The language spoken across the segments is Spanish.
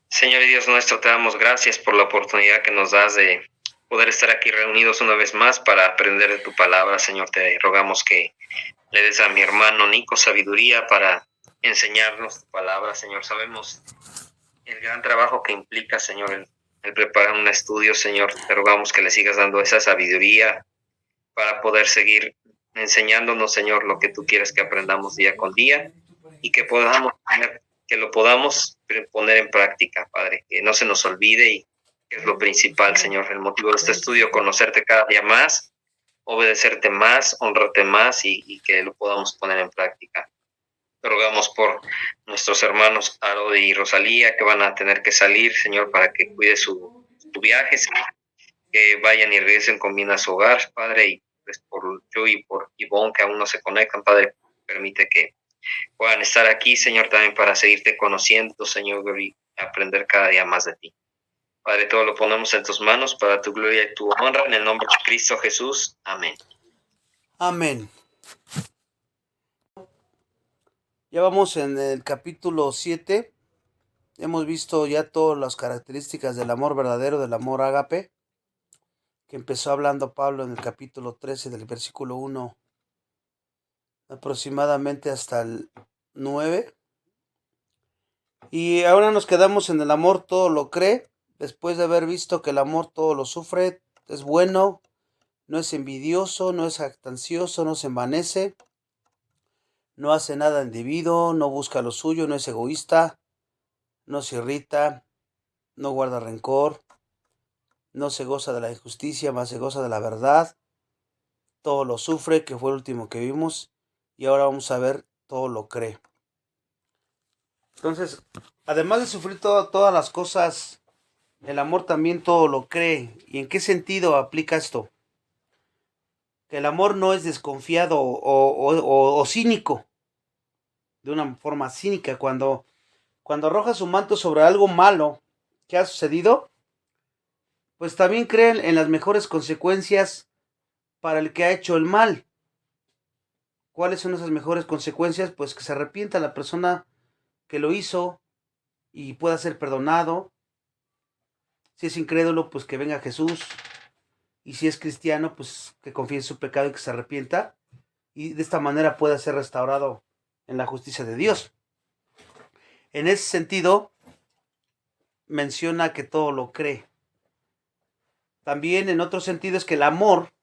Señor y Dios nuestro, te damos gracias por la oportunidad que nos das de poder estar aquí reunidos una vez más para aprender de tu palabra. Señor, te rogamos que le des a mi hermano Nico sabiduría para enseñarnos tu palabra. Señor, sabemos el gran trabajo que implica, Señor, el preparar un estudio. Señor, te rogamos que le sigas dando esa sabiduría para poder seguir enseñándonos, Señor, lo que tú quieres que aprendamos día con día y que lo podamos poner en práctica, Padre, que no se nos olvide y que es lo principal, Señor, el motivo de este estudio, conocerte cada día más, obedecerte más, honrarte más y que lo podamos poner en práctica. Te rogamos por nuestros hermanos Aro y Rosalía que van a tener que salir, Señor, para que cuide su viaje, Señor, que vayan y regresen con bien a su hogar, Padre, y pues por yo y por Ivonne que aún no se conectan, Padre, permite que puedan estar aquí, Señor, también para seguirte conociendo, Señor, y aprender cada día más de ti. Padre, todo lo ponemos en tus manos para tu gloria y tu honra, en el nombre de Cristo Jesús. Amén. Amén. Ya vamos en el capítulo 7. Hemos visto ya todas las características del amor verdadero, del amor ágape, que empezó hablando Pablo en el capítulo 13 del versículo 1 aproximadamente hasta el 9. Y ahora nos quedamos en el amor todo lo cree, después de haber visto que el amor todo lo sufre, es bueno, no es envidioso, no es jactancioso, no se envanece, no hace nada indebido, no busca lo suyo, no es egoísta, no se irrita, no guarda rencor, no se goza de la injusticia, más se goza de la verdad, todo lo sufre, que fue el último que vimos, y ahora vamos a ver todo lo cree. Entonces, además de sufrir todas las cosas, el amor también todo lo cree. ¿Y en qué sentido aplica esto? Que el amor no es desconfiado o cínico, de una forma cínica. Cuando arroja su manto sobre algo malo que ha sucedido, pues también creen en las mejores consecuencias para el que ha hecho el mal. ¿Cuáles son esas mejores consecuencias? Pues que se arrepienta la persona que lo hizo y pueda ser perdonado. Si es incrédulo, pues que venga Jesús. Y si es cristiano, pues que confiese su pecado y que se arrepienta. Y de esta manera pueda ser restaurado en la justicia de Dios. En ese sentido, menciona que todo lo cree. También en otro sentido es que el amor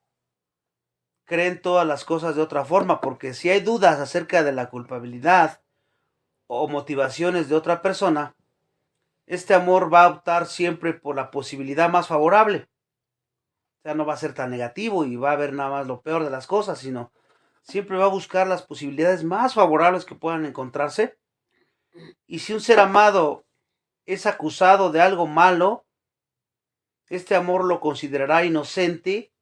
cree en todas las cosas de otra forma, porque si hay dudas acerca de la culpabilidad o motivaciones de otra persona, este amor va a optar siempre por la posibilidad más favorable. O sea, no va a ser tan negativo y va a ver nada más lo peor de las cosas, sino siempre va a buscar las posibilidades más favorables que puedan encontrarse. Y si un ser amado es acusado de algo malo, este amor lo considerará inocente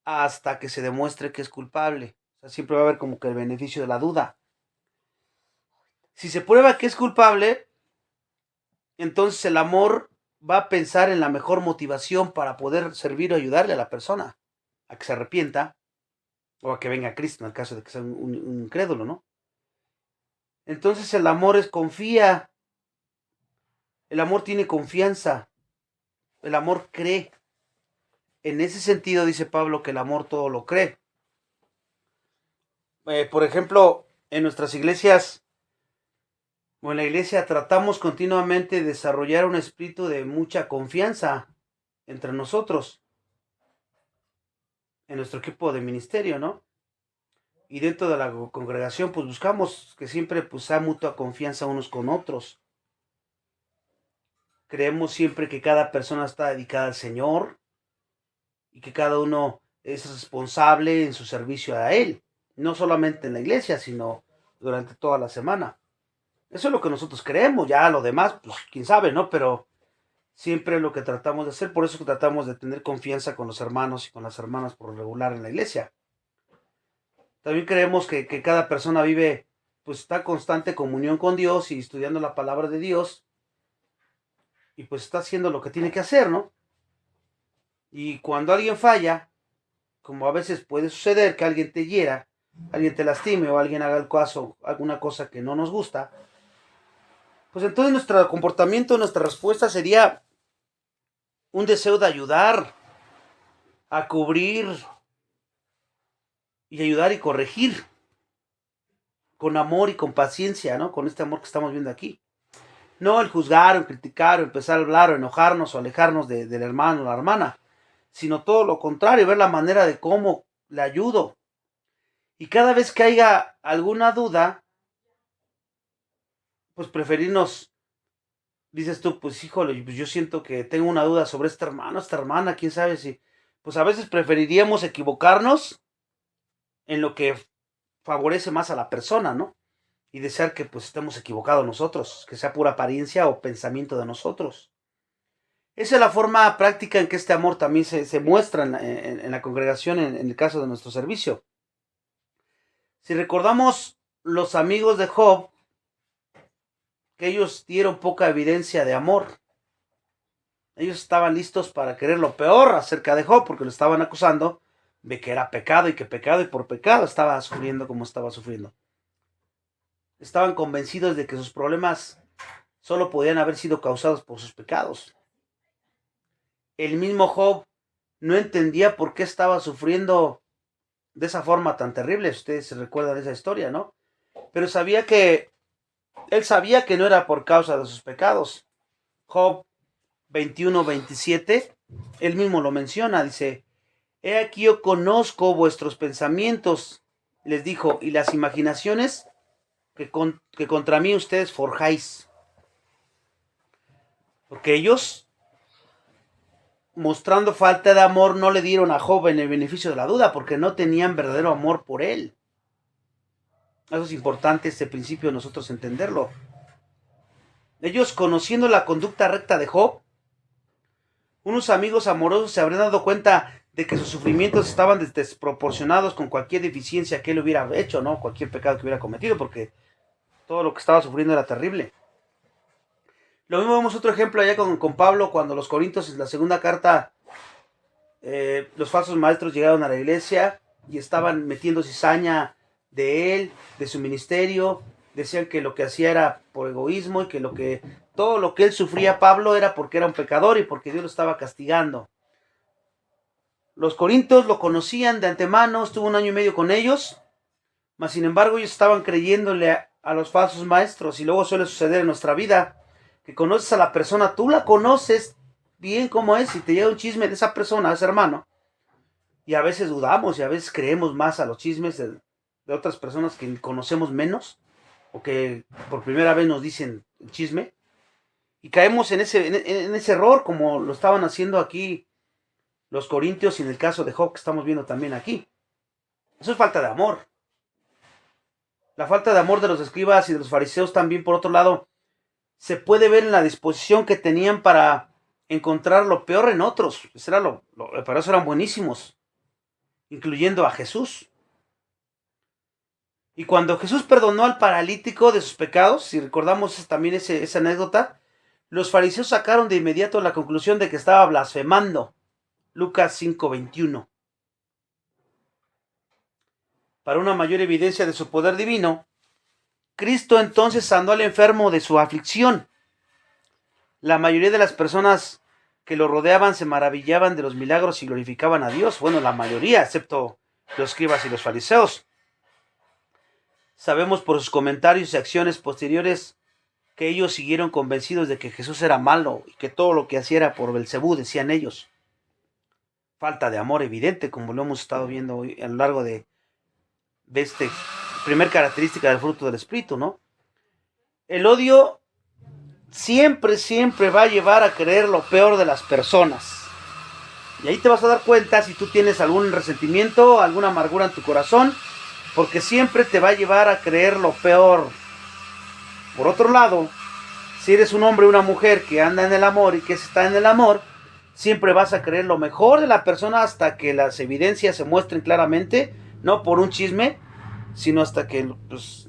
hasta que se demuestre que es culpable. O sea, siempre va a haber como que el beneficio de la duda. Si se prueba que es culpable, entonces el amor va a pensar en la mejor motivación para poder servir o ayudarle a la persona a que se arrepienta o a que venga a Cristo en el caso de que sea un incrédulo, ¿no? Entonces el amor confía, el amor tiene confianza, el amor cree. En ese sentido dice Pablo que el amor todo lo cree. Por ejemplo, en nuestras iglesias o en la iglesia tratamos continuamente de desarrollar un espíritu de mucha confianza entre nosotros, en nuestro equipo de ministerio, ¿no? Y dentro de la congregación, pues buscamos que siempre pues sea mutua confianza unos con otros. Creemos siempre que cada persona está dedicada al Señor y que cada uno es responsable en su servicio a Él, no solamente en la iglesia, sino durante toda la semana. Eso es lo que nosotros creemos, ya lo demás, pues quién sabe, ¿no? Pero siempre es lo que tratamos de hacer, por eso que tratamos de tener confianza con los hermanos y con las hermanas por lo regular en la iglesia. También creemos que cada persona vive, pues está en constante comunión con Dios y estudiando la palabra de Dios y pues está haciendo lo que tiene que hacer, ¿no? Y cuando alguien falla, como a veces puede suceder que alguien te hiera, alguien te lastime o alguien haga el caso, alguna cosa que no nos gusta, pues entonces nuestro comportamiento, nuestra respuesta sería un deseo de ayudar, a cubrir y ayudar y corregir con amor y con paciencia, ¿no? Con este amor que estamos viendo aquí. No el juzgar, o el criticar, o empezar a hablar, o enojarnos, o alejarnos del hermano o la hermana, sino todo lo contrario, ver la manera de cómo le ayudo. Y cada vez que haya alguna duda, pues preferirnos, dices tú, pues híjole, pues yo siento que tengo una duda sobre este hermano, esta hermana, quién sabe si, pues a veces preferiríamos equivocarnos en lo que favorece más a la persona, ¿no? Y desear que pues estemos equivocados nosotros, que sea pura apariencia o pensamiento de nosotros. Esa es la forma práctica en que este amor también se muestra en la congregación en el caso de nuestro servicio. Si recordamos los amigos de Job, que ellos dieron poca evidencia de amor. Ellos estaban listos para querer lo peor acerca de Job, porque lo estaban acusando de que era pecado y que pecado y por pecado estaba sufriendo como estaba sufriendo. Estaban convencidos de que sus problemas solo podían haber sido causados por sus pecados. El mismo Job no entendía por qué estaba sufriendo de esa forma tan terrible. Ustedes se recuerdan de esa historia, ¿no? Pero él sabía que no era por causa de sus pecados. Job 21-27, él mismo lo menciona, dice: he aquí yo conozco vuestros pensamientos, les dijo, y las imaginaciones que contra mí ustedes forjáis. Porque ellos, mostrando falta de amor, no le dieron a Job en el beneficio de la duda, porque no tenían verdadero amor por él. Eso es importante, este principio, nosotros entenderlo. Ellos, conociendo la conducta recta de Job, unos amigos amorosos se habrían dado cuenta de que sus sufrimientos estaban desproporcionados con cualquier deficiencia que él hubiera hecho, ¿no? Cualquier pecado que hubiera cometido, porque todo lo que estaba sufriendo era terrible. Lo mismo vemos otro ejemplo allá con Pablo, cuando los Corintios, en la segunda carta, los falsos maestros llegaron a la iglesia y estaban metiendo cizaña de él, de su ministerio. Decían que lo que hacía era por egoísmo y que todo lo que él sufría, Pablo, era porque era un pecador y porque Dios lo estaba castigando. Los corintios lo conocían de antemano, estuvo 1 año y medio con ellos, mas sin embargo ellos estaban creyéndole a los falsos maestros. Y luego suele suceder en nuestra vida que conoces a la persona, tú la conoces bien como es, y te llega un chisme de esa persona, de ese hermano, y a veces dudamos y a veces creemos más a los chismes de otras personas que conocemos menos, o que por primera vez nos dicen el chisme, y caemos en ese error, como lo estaban haciendo aquí los corintios y en el caso de Job que estamos viendo también aquí. Eso es falta de amor. La falta de amor de los escribas y de los fariseos también, por otro lado, se puede ver en la disposición que tenían para encontrar lo peor en otros. Para eso eran buenísimos, incluyendo a Jesús. Y cuando Jesús perdonó al paralítico de sus pecados, si recordamos también esa anécdota, los fariseos sacaron de inmediato la conclusión de que estaba blasfemando. Lucas 5:21. Para una mayor evidencia de su poder divino, Cristo entonces sanó al enfermo de su aflicción. La mayoría de las personas que lo rodeaban se maravillaban de los milagros y glorificaban a Dios. Bueno, la mayoría, excepto los escribas y los fariseos. Sabemos por sus comentarios y acciones posteriores que ellos siguieron convencidos de que Jesús era malo y que todo lo que hacía era por Belcebú, decían ellos. Falta de amor evidente, como lo hemos estado viendo hoy a lo largo de esta primer característica del fruto del Espíritu, ¿no? El odio siempre va a llevar a creer lo peor de las personas. Y ahí te vas a dar cuenta si tú tienes algún resentimiento, alguna amargura en tu corazón, porque siempre te va a llevar a creer lo peor. Por otro lado, si eres un hombre o una mujer que anda en el amor y que está en el amor, siempre vas a creer lo mejor de la persona hasta que las evidencias se muestren claramente, no por un chisme, sino hasta que pues,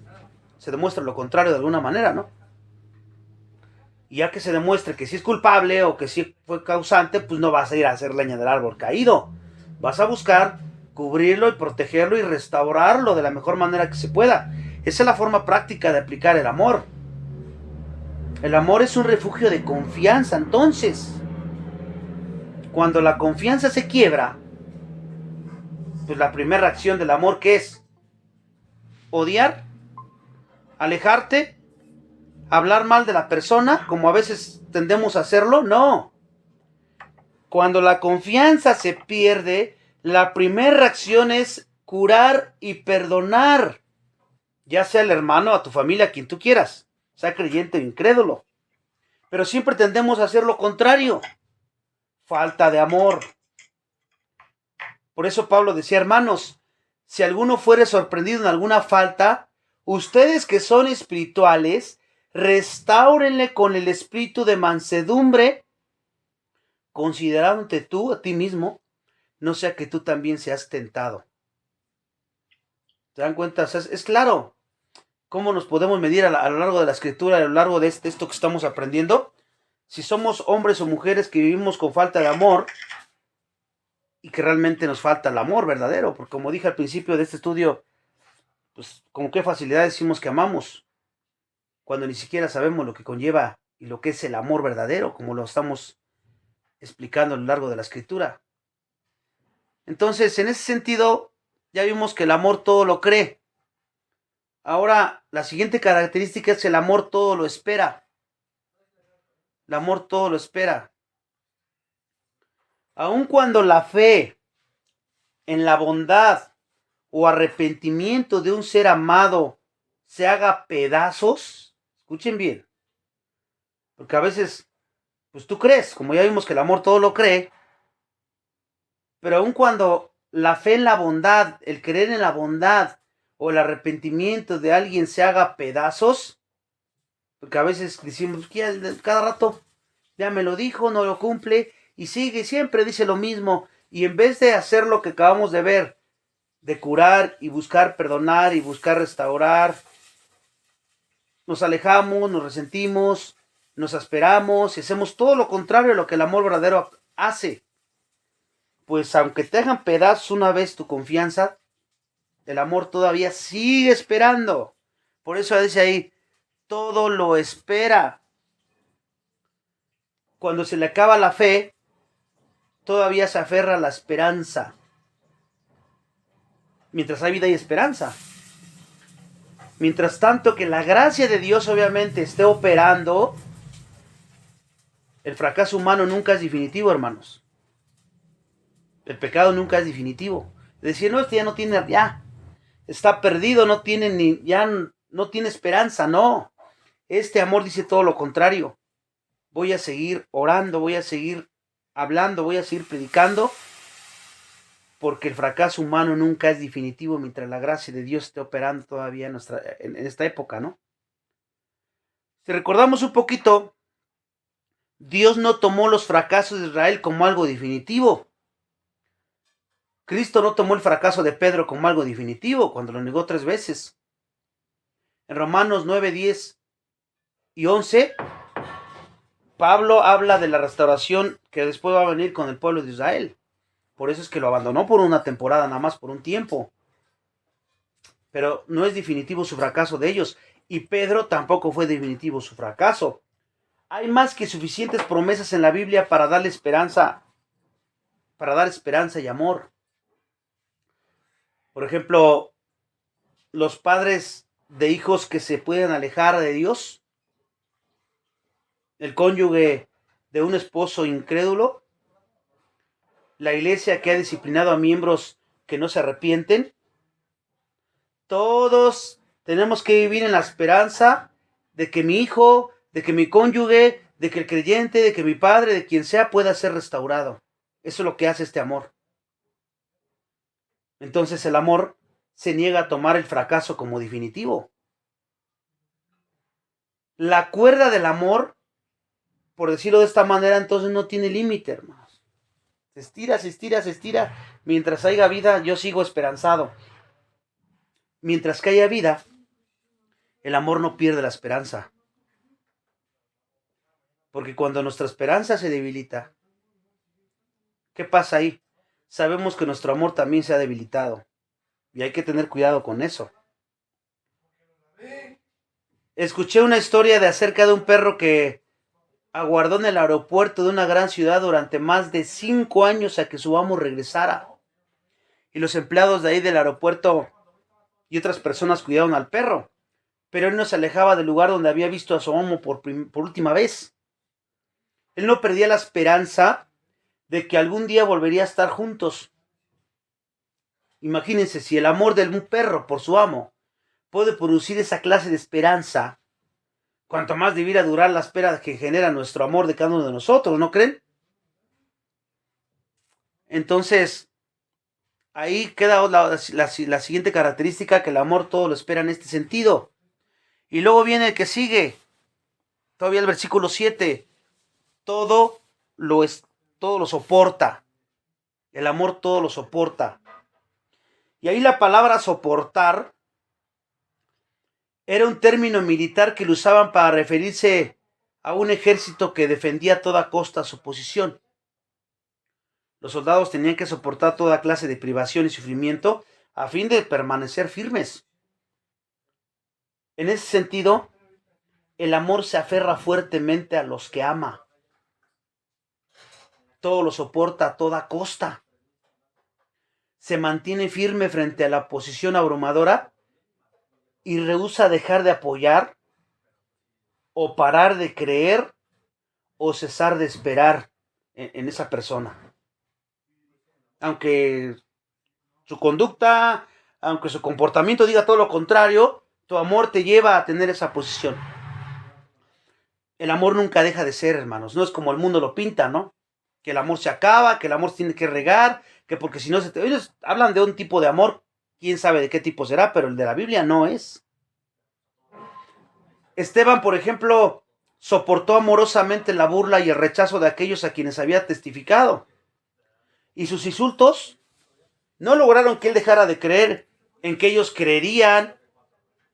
se demuestre lo contrario de alguna manera, ¿no? Y ya que se demuestre que sí es culpable o que sí fue causante, pues no vas a ir a hacer leña del árbol caído. Vas a buscar cubrirlo y protegerlo y restaurarlo de la mejor manera que se pueda. Esa es la forma práctica de aplicar el amor. El amor es un refugio de confianza. Entonces, cuando la confianza se quiebra, pues la primera reacción del amor, ¿qué es? Odiar, alejarte, hablar mal de la persona, como a veces tendemos a hacerlo. No. Cuando la confianza se pierde, la primera reacción es curar y perdonar, ya sea el hermano, a tu familia, a quien tú quieras, sea creyente o incrédulo. Pero siempre tendemos a hacer lo contrario. Falta de amor. Por eso Pablo decía, hermanos, si alguno fuere sorprendido en alguna falta, ustedes que son espirituales, restáurenle con el espíritu de mansedumbre, considerándote tú a ti mismo, no sea que tú también seas tentado. ¿Se dan cuenta? O sea, es claro cómo nos podemos medir a lo largo de la escritura, a lo largo de esto que estamos aprendiendo. Si somos hombres o mujeres que vivimos con falta de amor y que realmente nos falta el amor verdadero, porque como dije al principio de este estudio, pues con qué facilidad decimos que amamos, cuando ni siquiera sabemos lo que conlleva y lo que es el amor verdadero, como lo estamos explicando a lo largo de la escritura. Entonces, en ese sentido, ya vimos que el amor todo lo cree. Ahora, la siguiente característica es el amor todo lo espera. El amor todo lo espera. Aun cuando la fe en la bondad o arrepentimiento de un ser amado se haga pedazos, escuchen bien, porque a veces, pues tú crees, como ya vimos que el amor todo lo cree, pero aun cuando la fe en la bondad, el creer en la bondad o el arrepentimiento de alguien se haga pedazos, porque a veces decimos que cada rato ya me lo dijo, no lo cumple y sigue, siempre dice lo mismo, y en vez de hacer lo que acabamos de ver, de curar y buscar perdonar y buscar restaurar, nos alejamos, nos resentimos, nos asperamos y hacemos todo lo contrario a lo que el amor verdadero hace. Pues aunque te hagan pedazos una vez tu confianza, el amor todavía sigue esperando. Por eso dice ahí, todo lo espera. Cuando se le acaba la fe, todavía se aferra a la esperanza. Mientras hay vida y esperanza. Mientras tanto que la gracia de Dios obviamente esté operando, el fracaso humano nunca es definitivo, hermanos. El pecado nunca es definitivo. Decir, no, este ya no tiene, ya, está perdido, no tiene ni, ya no tiene esperanza, no. Este amor dice todo lo contrario. Voy a seguir orando, voy a seguir hablando, voy a seguir predicando, porque el fracaso humano nunca es definitivo mientras la gracia de Dios esté operando todavía en esta época, ¿no? Si recordamos un poquito, Dios no tomó los fracasos de Israel como algo definitivo. Cristo no tomó el fracaso de Pedro como algo definitivo cuando lo negó 3 veces. En Romanos 9, 10 y 11, Pablo habla de la restauración que después va a venir con el pueblo de Israel. Por eso es que lo abandonó por una temporada, nada más por un tiempo. Pero no es definitivo su fracaso de ellos. Y Pedro tampoco fue definitivo su fracaso. Hay más que suficientes promesas en la Biblia para darle esperanza, para dar esperanza y amor. Por ejemplo, los padres de hijos que se pueden alejar de Dios, el cónyuge de un esposo incrédulo, la iglesia que ha disciplinado a miembros que no se arrepienten. Todos tenemos que vivir en la esperanza de que mi hijo, de que mi cónyuge, de que el creyente, de que mi padre, de quien sea, pueda ser restaurado. Eso es lo que hace este amor. Entonces el amor se niega a tomar el fracaso como definitivo. La cuerda del amor, por decirlo de esta manera, entonces no tiene límite, hermanos. Se estira, se estira, se estira. Mientras haya vida, yo sigo esperanzado. Mientras que haya vida, el amor no pierde la esperanza. Porque cuando nuestra esperanza se debilita, ¿qué pasa ahí? Sabemos que nuestro amor también se ha debilitado. Y hay que tener cuidado con eso. Escuché una historia de acerca de un perro que aguardó en el aeropuerto de una gran ciudad durante más de 5 años a que su amo regresara. Y los empleados de ahí del aeropuerto y otras personas cuidaron al perro. Pero él no se alejaba del lugar donde había visto a su amo por última vez. Él no perdía la esperanza de que algún día volvería a estar juntos. Imagínense, si el amor de un perro por su amo puede producir esa clase de esperanza, cuanto más debiera durar la espera que genera nuestro amor de cada uno de nosotros, ¿no creen? Entonces, ahí queda la siguiente característica, que el amor todo lo espera en este sentido. Y luego viene el que sigue, todavía el versículo 7, todo todo lo soporta. El amor todo lo soporta. Y ahí la palabra soportar era un término militar que lo usaban para referirse a un ejército que defendía a toda costa su posición. Los soldados tenían que soportar toda clase de privación y sufrimiento a fin de permanecer firmes. En ese sentido, el amor se aferra fuertemente a los que ama. Todo lo soporta a toda costa. Se mantiene firme frente a la oposición abrumadora y rehúsa dejar de apoyar o parar de creer o cesar de esperar en esa persona. Aunque su conducta, aunque su comportamiento diga todo lo contrario, tu amor te lleva a tener esa posición. El amor nunca deja de ser, hermanos. No es como el mundo lo pinta, ¿no? Que el amor se acaba, que el amor se tiene que regar, que porque si no se te... Ellos hablan de un tipo de amor, quién sabe de qué tipo será, pero el de la Biblia no es. Esteban, por ejemplo, soportó amorosamente la burla y el rechazo de aquellos a quienes había testificado. Y sus insultos no lograron que él dejara de creer en que ellos creerían,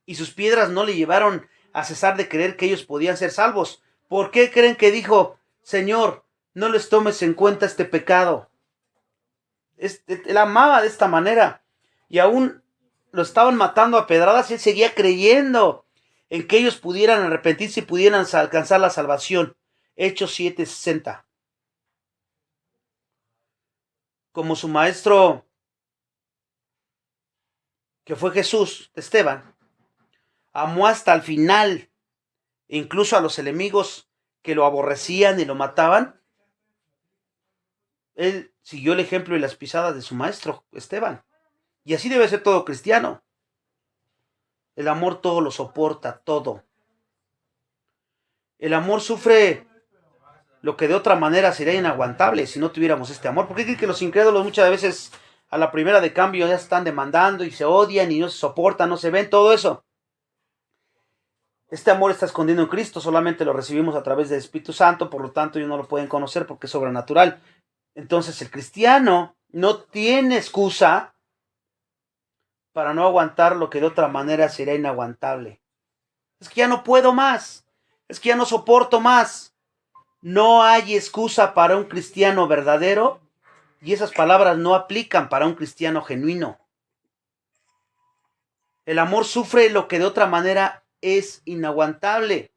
y sus piedras no le llevaron a cesar de creer que ellos podían ser salvos. ¿Por qué creen que dijo, Señor, no les tomes en cuenta este pecado? Él amaba de esta manera, y aún lo estaban matando a pedradas y él seguía creyendo en que ellos pudieran arrepentirse y pudieran alcanzar la salvación. Hechos 7:60. Como su maestro, que fue Jesús, Esteban, amó hasta el final, incluso a los enemigos que lo aborrecían y lo mataban. Él siguió el ejemplo y las pisadas de su maestro, Esteban. Y así debe ser todo cristiano. El amor todo lo soporta, todo. El amor sufre lo que de otra manera sería inaguantable si no tuviéramos este amor. ¿Por qué creen que los incrédulos muchas veces a la primera de cambio ya están demandando y se odian y no se soportan, no se ven, todo eso? Este amor está escondido en Cristo, solamente lo recibimos a través del Espíritu Santo, por lo tanto ellos no lo pueden conocer porque es sobrenatural. Entonces el cristiano no tiene excusa para no aguantar lo que de otra manera sería inaguantable. Es que ya no puedo más, es que ya no soporto más. No hay excusa para un cristiano verdadero, y esas palabras no aplican para un cristiano genuino. El amor sufre lo que de otra manera es inaguantable.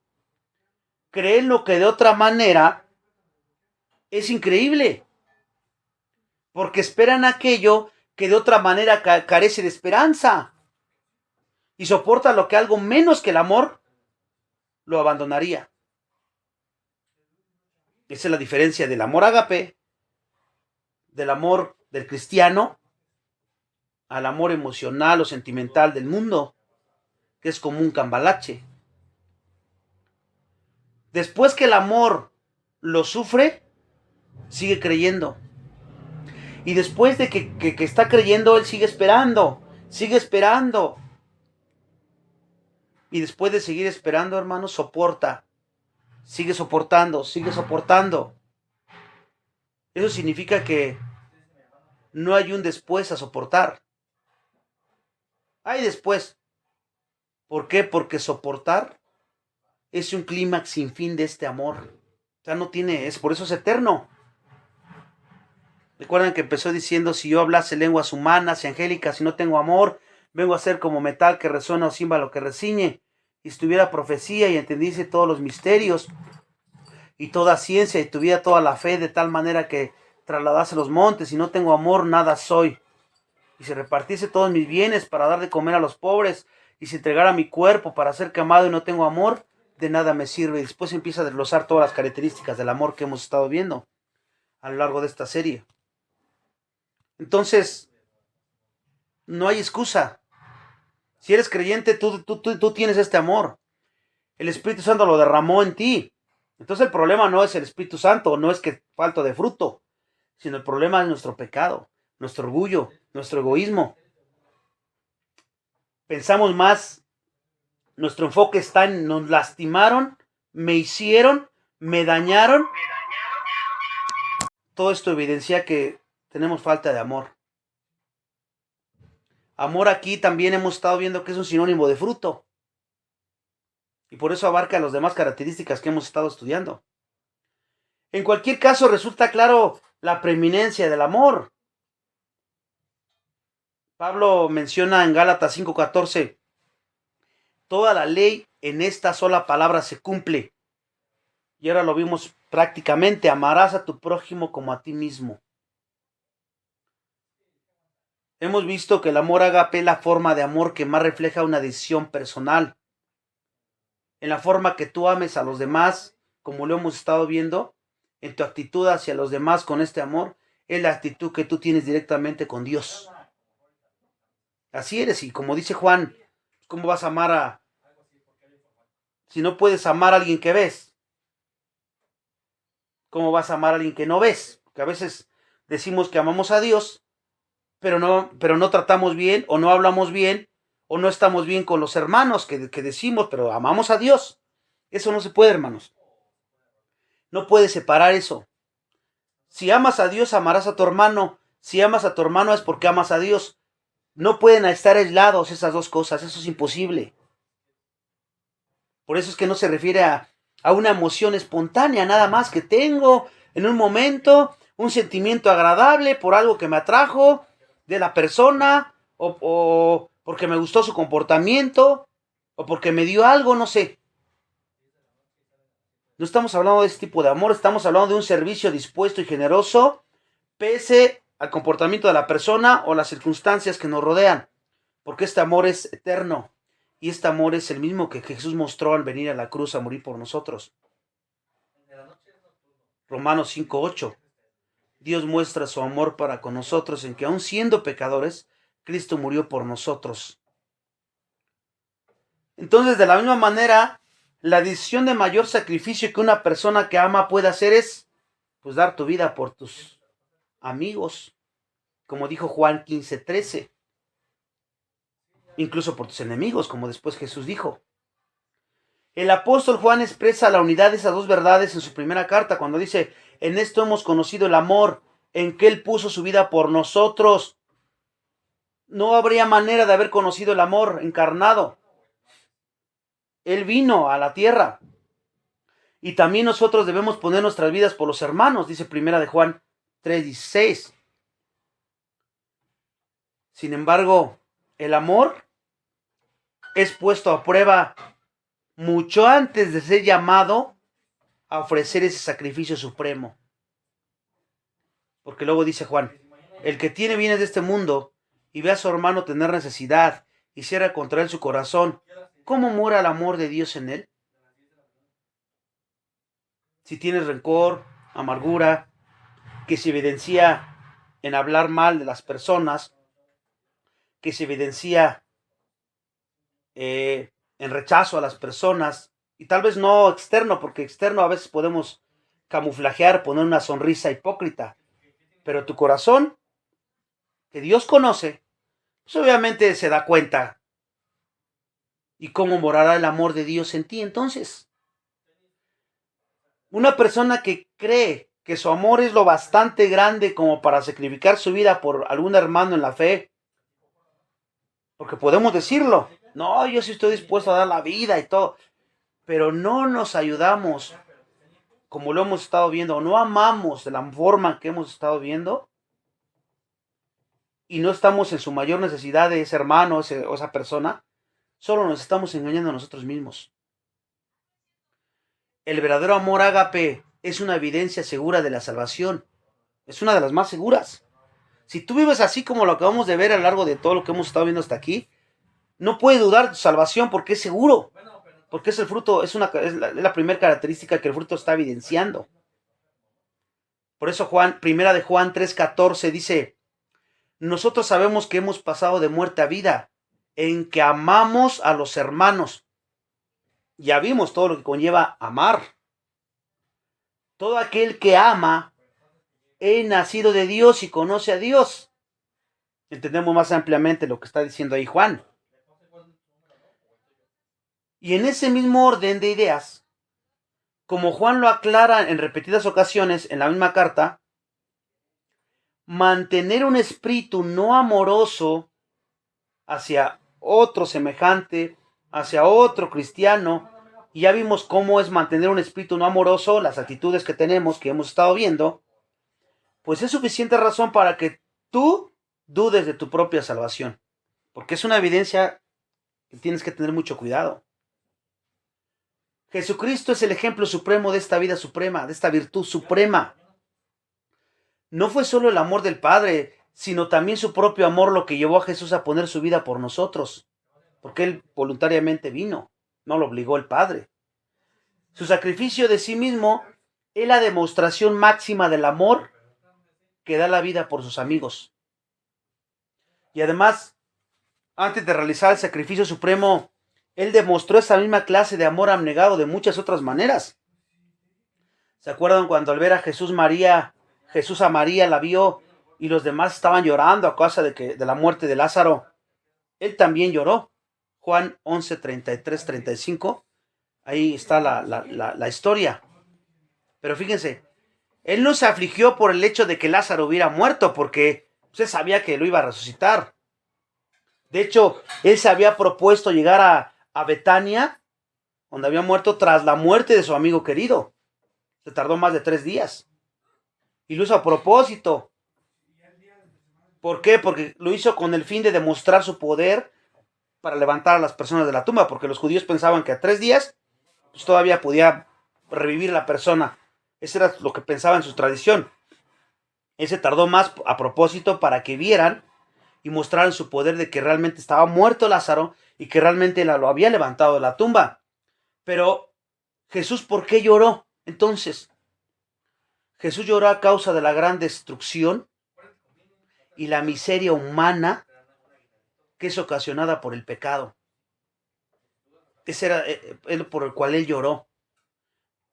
Cree en lo que de otra manera es increíble, porque esperan aquello que de otra manera carece de esperanza, y soporta lo que algo menos que el amor lo abandonaría. Esa es la diferencia del amor ágape, del amor del cristiano, al amor emocional o sentimental del mundo, que es como un cambalache. Después que el amor lo sufre, sigue creyendo. Y después de que está creyendo, él sigue esperando, sigue esperando. Y después de seguir esperando, hermanos, soporta, sigue soportando, sigue soportando. Eso significa que no hay un después a soportar. Hay después. ¿Por qué? Porque soportar es un clímax sin fin de este amor. O sea, no tiene, por eso es eterno. Recuerdan que empezó diciendo, si yo hablase lenguas humanas y angélicas y no tengo amor, vengo a ser como metal que resuena o címbalo que reciñe. y si tuviera profecía y entendiese todos los misterios y toda ciencia y tuviera toda la fe de tal manera que trasladase los montes y no tengo amor, nada soy. Y si repartiese todos mis bienes para dar de comer a los pobres y si entregara mi cuerpo para ser quemado y no tengo amor, de nada me sirve. Y después empieza a desglosar todas las características del amor que hemos estado viendo a lo largo de esta serie. Entonces, no hay excusa. Si eres creyente, tú tienes este amor. El Espíritu Santo lo derramó en ti. Entonces el problema no es el Espíritu Santo, no es que falta de fruto, sino el problema es nuestro pecado, nuestro orgullo, nuestro egoísmo. Pensamos más, nuestro enfoque está en nos lastimaron, me hicieron, me dañaron. Todo esto evidencia que tenemos falta de amor. Amor aquí también hemos estado viendo que es un sinónimo de fruto. Y por eso abarca las demás características que hemos estado estudiando. En cualquier caso, resulta claro la preeminencia del amor. Pablo menciona en Gálatas 5:14, toda la ley en esta sola palabra se cumple. Y ahora lo vimos prácticamente, amarás a tu prójimo como a ti mismo. Hemos visto que el amor ágape es la forma de amor que más refleja una decisión personal. En la forma que tú ames a los demás, como lo hemos estado viendo, en tu actitud hacia los demás con este amor, es la actitud que tú tienes directamente con Dios. Así eres, y como dice Juan, ¿cómo vas a amar si no puedes amar a alguien que ves? ¿Cómo vas a amar a alguien que no ves? Porque a veces decimos que amamos a Dios, pero no tratamos bien, o no hablamos bien, o no estamos bien con los hermanos que decimos, pero amamos a Dios. Eso no se puede, hermanos. No puedes separar eso. Si amas a Dios, amarás a tu hermano. Si amas a tu hermano es porque amas a Dios. No pueden estar aislados esas dos cosas. Eso es imposible. Por eso es que no se refiere a una emoción espontánea, nada más que tengo en un momento un sentimiento agradable por algo que me atrajo de la persona, o porque me gustó su comportamiento, o porque me dio algo, no sé. No estamos hablando de ese tipo de amor, estamos hablando de un servicio dispuesto y generoso, pese al comportamiento de la persona o las circunstancias que nos rodean, porque este amor es eterno, y este amor es el mismo que Jesús mostró al venir a la cruz a morir por nosotros. Romanos 5:8. Dios muestra su amor para con nosotros en que aun siendo pecadores, Cristo murió por nosotros. Entonces, de la misma manera, la decisión de mayor sacrificio que una persona que ama puede hacer es, pues, dar tu vida por tus amigos, como dijo Juan 15:13. Incluso por tus enemigos, como después Jesús dijo. El apóstol Juan expresa la unidad de esas dos verdades en su primera carta, cuando dice, en esto hemos conocido el amor, en que Él puso su vida por nosotros. No habría manera de haber conocido el amor encarnado. Él vino a la tierra. Y también nosotros debemos poner nuestras vidas por los hermanos, dice primera de Juan 3:16. Sin embargo, el amor es puesto a prueba mucho antes de ser llamado a ofrecer ese sacrificio supremo. Porque luego dice Juan, el que tiene bienes de este mundo y ve a su hermano tener necesidad y cierra contra él su corazón, ¿cómo mora el amor de Dios en él? Si tienes rencor, amargura, que se evidencia en hablar mal de las personas, que se evidencia en rechazo a las personas, y tal vez no externo, porque externo a veces podemos camuflajear, poner una sonrisa hipócrita, pero tu corazón, que Dios conoce, pues obviamente se da cuenta. ¿Y cómo morará el amor de Dios en ti entonces? Una persona que cree que su amor es lo bastante grande como para sacrificar su vida por algún hermano en la fe, porque podemos decirlo, no, yo sí estoy dispuesto a dar la vida y todo, pero no nos ayudamos como lo hemos estado viendo, o no amamos de la forma que hemos estado viendo, y no estamos en su mayor necesidad de ese hermano o esa persona, solo nos estamos engañando a nosotros mismos. El verdadero amor ágape es una evidencia segura de la salvación. Es una de las más seguras. Si tú vives así como lo acabamos de ver a lo largo de todo lo que hemos estado viendo hasta aquí, no puedes dudar de tu salvación porque es seguro. Porque es el fruto, es la primera característica que el fruto está evidenciando. Por eso primera de Juan 3:14 dice, nosotros sabemos que hemos pasado de muerte a vida, en que amamos a los hermanos. Ya vimos todo lo que conlleva amar. Todo aquel que ama es nacido de Dios y conoce a Dios. Entendemos más ampliamente lo que está diciendo ahí Juan. Y en ese mismo orden de ideas, como Juan lo aclara en repetidas ocasiones en la misma carta, mantener un espíritu no amoroso hacia otro semejante, hacia otro cristiano, y ya vimos cómo es mantener un espíritu no amoroso, las actitudes que tenemos, que hemos estado viendo, pues es suficiente razón para que tú dudes de tu propia salvación, porque es una evidencia que tienes que tener mucho cuidado. Jesucristo es el ejemplo supremo de esta vida suprema, de esta virtud suprema. No fue solo el amor del Padre, sino también su propio amor lo que llevó a Jesús a poner su vida por nosotros, porque Él voluntariamente vino, no lo obligó el Padre. Su sacrificio de sí mismo es la demostración máxima del amor que da la vida por sus amigos. Y además, antes de realizar el sacrificio supremo, Él demostró esa misma clase de amor abnegado de muchas otras maneras. ¿Se acuerdan cuando al ver a Jesús a María la vio y los demás estaban llorando a causa de la muerte de Lázaro? Él también lloró. Juan 11, 33, 35. Ahí está la historia. Pero fíjense, Él no se afligió por el hecho de que Lázaro hubiera muerto, porque usted sabía que lo iba a resucitar. De hecho, Él se había propuesto llegar a Betania, donde había muerto tras la muerte de su amigo querido. Se tardó más de 3 días. Y lo hizo a propósito. ¿Por qué? Porque lo hizo con el fin de demostrar su poder para levantar a las personas de la tumba, porque los judíos pensaban que a 3 días pues todavía podía revivir la persona. Eso era lo que pensaba en su tradición. Él se tardó más a propósito para que vieran y mostraran su poder de que realmente estaba muerto Lázaro y que realmente lo había levantado de la tumba. Pero Jesús, ¿por qué lloró? Entonces, Jesús lloró a causa de la gran destrucción y la miseria humana que es ocasionada por el pecado. Ese era el por el cual Él lloró,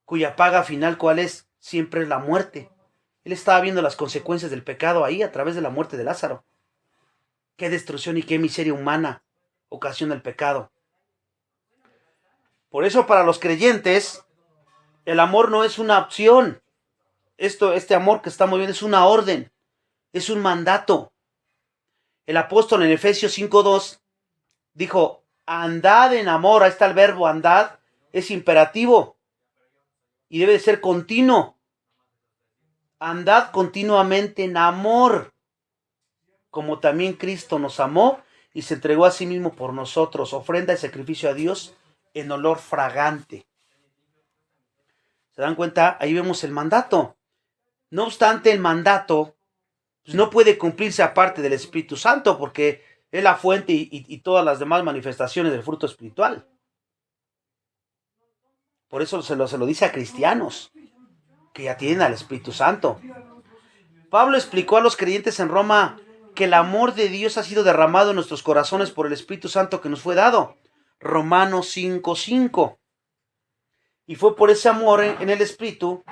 cuya paga final, ¿cuál es? Siempre es la muerte. Él estaba viendo las consecuencias del pecado ahí a través de la muerte de Lázaro. Qué destrucción y qué miseria humana ocasiona el pecado. Por eso para los creyentes, el amor no es una opción. Este amor que estamos viendo es una orden, es un mandato. El apóstol en Efesios 5:2 dijo, andad en amor. Ahí está el verbo andad, es imperativo y debe de ser continuo. Andad continuamente en amor, como también Cristo nos amó y se entregó a sí mismo por nosotros, ofrenda y sacrificio a Dios en olor fragante. ¿Se dan cuenta? Ahí vemos el mandato. No obstante, el mandato pues, no puede cumplirse aparte del Espíritu Santo, porque es la fuente y todas las demás manifestaciones del fruto espiritual. Por eso se lo dice a cristianos que ya tienen al Espíritu Santo. Pablo explicó a los creyentes en Roma que el amor de Dios ha sido derramado en nuestros corazones por el Espíritu Santo que nos fue dado. Romanos 5:5. Y fue por ese amor en el Espíritu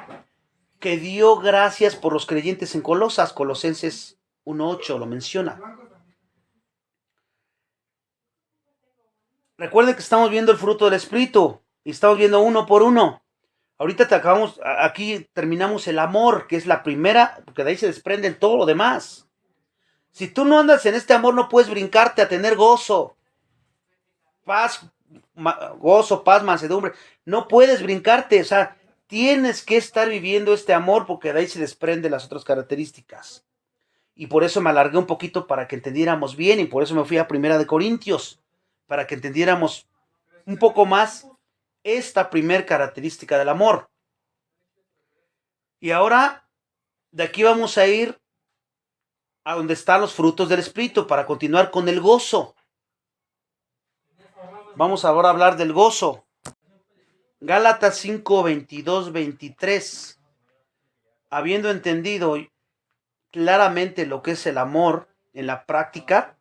que dio gracias por los creyentes en Colosas. Colosenses 1:8 lo menciona. Recuerden que estamos viendo el fruto del Espíritu y estamos viendo uno por uno. Ahorita aquí terminamos el amor, que es la primera, porque de ahí se desprende todo lo demás. Si tú no andas en este amor, no puedes brincarte a tener gozo, paz, mansedumbre. No puedes brincarte, o sea, tienes que estar viviendo este amor porque de ahí se desprenden las otras características. Y por eso me alargué un poquito para que entendiéramos bien y por eso me fui a 1 Corintios, para que entendiéramos un poco más esta primer característica del amor. Y ahora, de aquí vamos a ir a donde están los frutos del Espíritu para continuar con el gozo. Vamos ahora a hablar del gozo. Gálatas 5, 22, 23. Habiendo entendido claramente lo que es el amor en la práctica,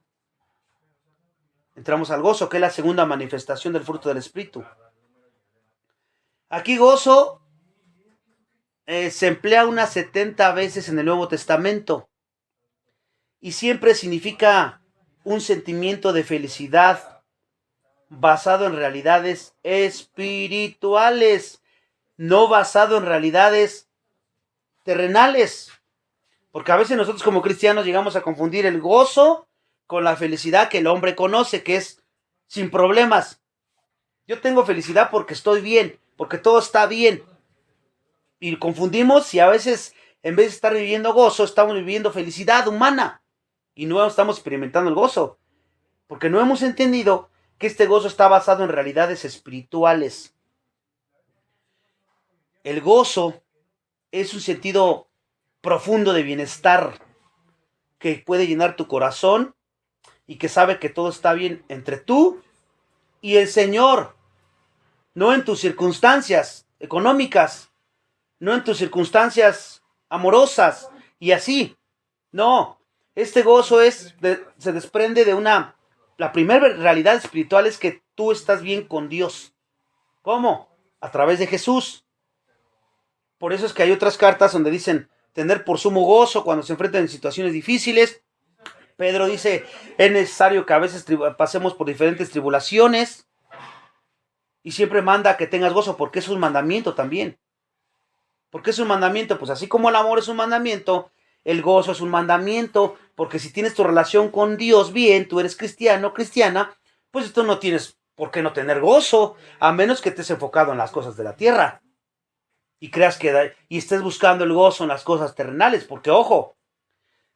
entramos al gozo, que es la segunda manifestación del fruto del Espíritu. Aquí gozo se emplea unas 70 veces en el Nuevo Testamento y siempre significa un sentimiento de felicidad basado en realidades espirituales, no basado en realidades terrenales. Porque a veces nosotros como cristianos llegamos a confundir el gozo con la felicidad que el hombre conoce, que es sin problemas. Yo tengo felicidad porque estoy bien, porque todo está bien. Y confundimos y a veces en vez de estar viviendo gozo, estamos viviendo felicidad humana. Y no estamos experimentando el gozo. Porque no hemos entendido que este gozo está basado en realidades espirituales. El gozo es un sentido profundo de bienestar que puede llenar tu corazón y que sabe que todo está bien entre tú y el Señor, no en tus circunstancias económicas, no en tus circunstancias amorosas y así. No, este gozo se desprende de la primera realidad espiritual es que tú estás bien con Dios. ¿Cómo? A través de Jesús. Por eso es que hay otras cartas donde dicen tener por sumo gozo cuando se enfrentan en situaciones difíciles. Pedro dice, es necesario que a veces pasemos por diferentes tribulaciones y siempre manda que tengas gozo porque es un mandamiento también. ¿Por qué es un mandamiento? Pues así como el amor es un mandamiento, el gozo es un mandamiento, porque si tienes tu relación con Dios bien, tú eres cristiano, cristiana, pues tú no tienes por qué no tener gozo, a menos que estés enfocado en las cosas de la tierra y creas y estés buscando el gozo en las cosas terrenales, porque ojo,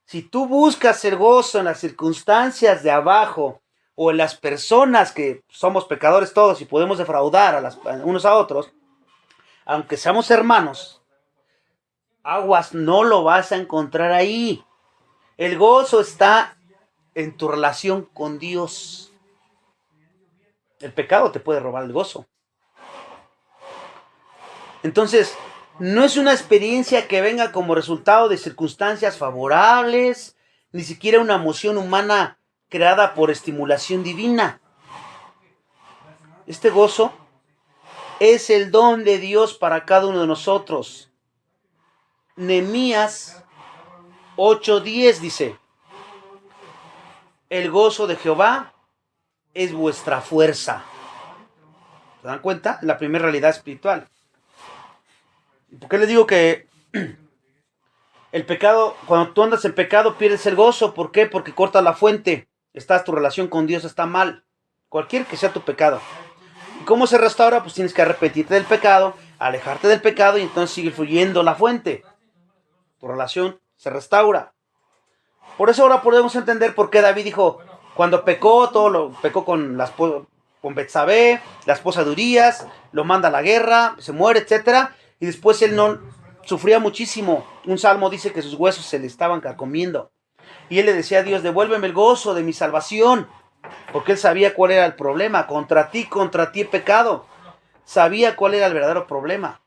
si tú buscas el gozo en las circunstancias de abajo o en las personas que somos pecadores todos y podemos defraudar unos a otros, aunque seamos hermanos, aguas, no lo vas a encontrar ahí. El gozo está en tu relación con Dios. El pecado te puede robar el gozo. Entonces, no es una experiencia que venga como resultado de circunstancias favorables, ni siquiera una emoción humana creada por estimulación divina. Este gozo es el don de Dios para cada uno de nosotros. Nehemías 8:10 dice, el gozo de Jehová es vuestra fuerza. ¿Se dan cuenta? La primera realidad espiritual. ¿Por qué les digo que el pecado, cuando tú andas en pecado, pierdes el gozo? ¿Por qué? Porque cortas la fuente. Tu relación con Dios está mal. Cualquier que sea tu pecado. ¿Y cómo se restaura? Pues tienes que arrepentirte del pecado, alejarte del pecado y entonces sigue fluyendo la fuente. Tu relación se restaura. Por eso ahora podemos entender por qué David dijo, cuando pecó, pecó con Betsabé, la esposa de Urías, lo manda a la guerra, se muere, etcétera, y después él no sufría muchísimo. Un salmo dice que sus huesos se le estaban carcomiendo. Y él le decía a Dios, devuélveme el gozo de mi salvación, porque él sabía cuál era el problema. Contra ti he pecado. Sabía cuál era el verdadero problema.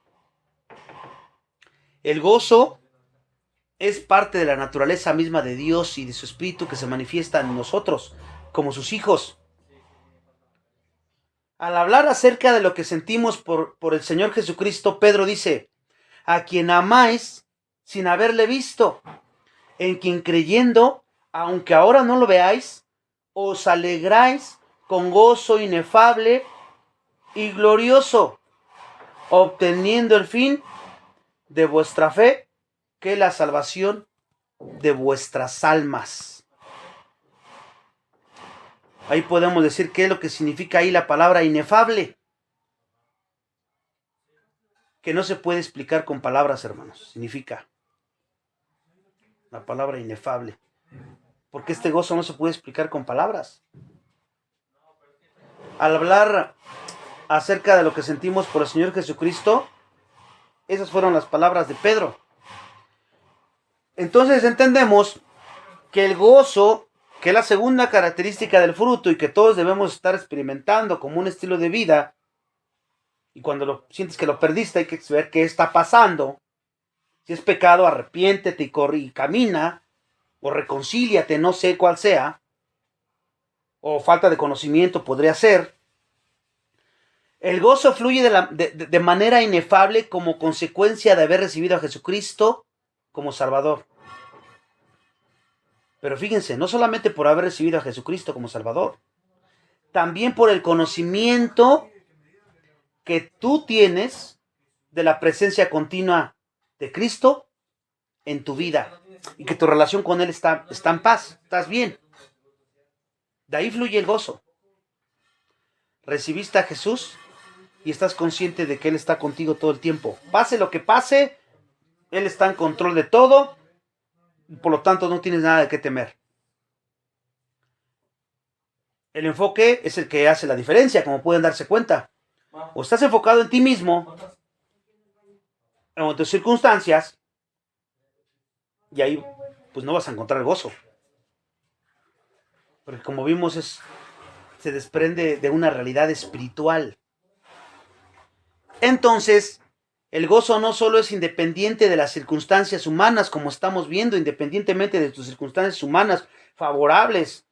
El gozo es parte de la naturaleza misma de Dios y de su espíritu que se manifiesta en nosotros, como sus hijos. Al hablar acerca de lo que sentimos por el Señor Jesucristo, Pedro dice, a quien amáis sin haberle visto, en quien creyendo, aunque ahora no lo veáis, os alegráis con gozo inefable y glorioso, obteniendo el fin de vuestra fe, que es la salvación de vuestras almas. Ahí podemos decir qué es lo que significa ahí la palabra inefable, que no se puede explicar con palabras, hermanos. Significa la palabra inefable, porque este gozo no se puede explicar con palabras. al hablar acerca de lo que sentimos por el Señor Jesucristo, esas fueron las palabras de Pedro. Entonces entendemos que el gozo, que es la segunda característica del fruto y que todos debemos estar experimentando como un estilo de vida, y cuando sientes que lo perdiste hay que ver qué está pasando. Si es pecado, arrepiéntete y camina, o reconcíliate, no sé cuál sea, o falta de conocimiento podría ser. El gozo fluye de manera inefable como consecuencia de haber recibido a Jesucristo como Salvador. Pero fíjense, no solamente por haber recibido a Jesucristo como Salvador, también por el conocimiento que tú tienes de la presencia continua de Cristo en tu vida y que tu relación con Él está en paz, estás bien. De ahí fluye el gozo. Recibiste a Jesús y estás consciente de que Él está contigo todo el tiempo. Pase lo que pase, Él está en control de todo y por lo tanto no tienes nada de qué temer. El enfoque es el que hace la diferencia, como pueden darse cuenta. O estás enfocado en ti mismo o en tus circunstancias y ahí pues no vas a encontrar el gozo. Porque como vimos se desprende de una realidad espiritual. Entonces, el gozo no solo es independiente de las circunstancias humanas, como estamos viendo, independientemente de tus circunstancias humanas favorables,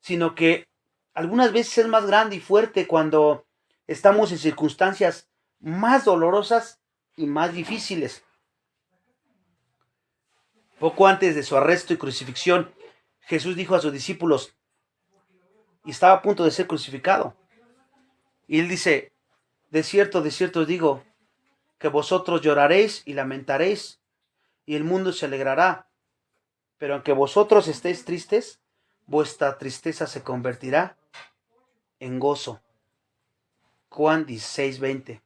sino que algunas veces es más grande y fuerte cuando estamos en circunstancias más dolorosas y más difíciles. Poco antes de su arresto y crucifixión, Jesús dijo a sus discípulos, y estaba a punto de ser crucificado, y él dice, de cierto os digo, que vosotros lloraréis y lamentaréis, y el mundo se alegrará, pero aunque vosotros estéis tristes, vuestra tristeza se convertirá en gozo. Juan 16:20.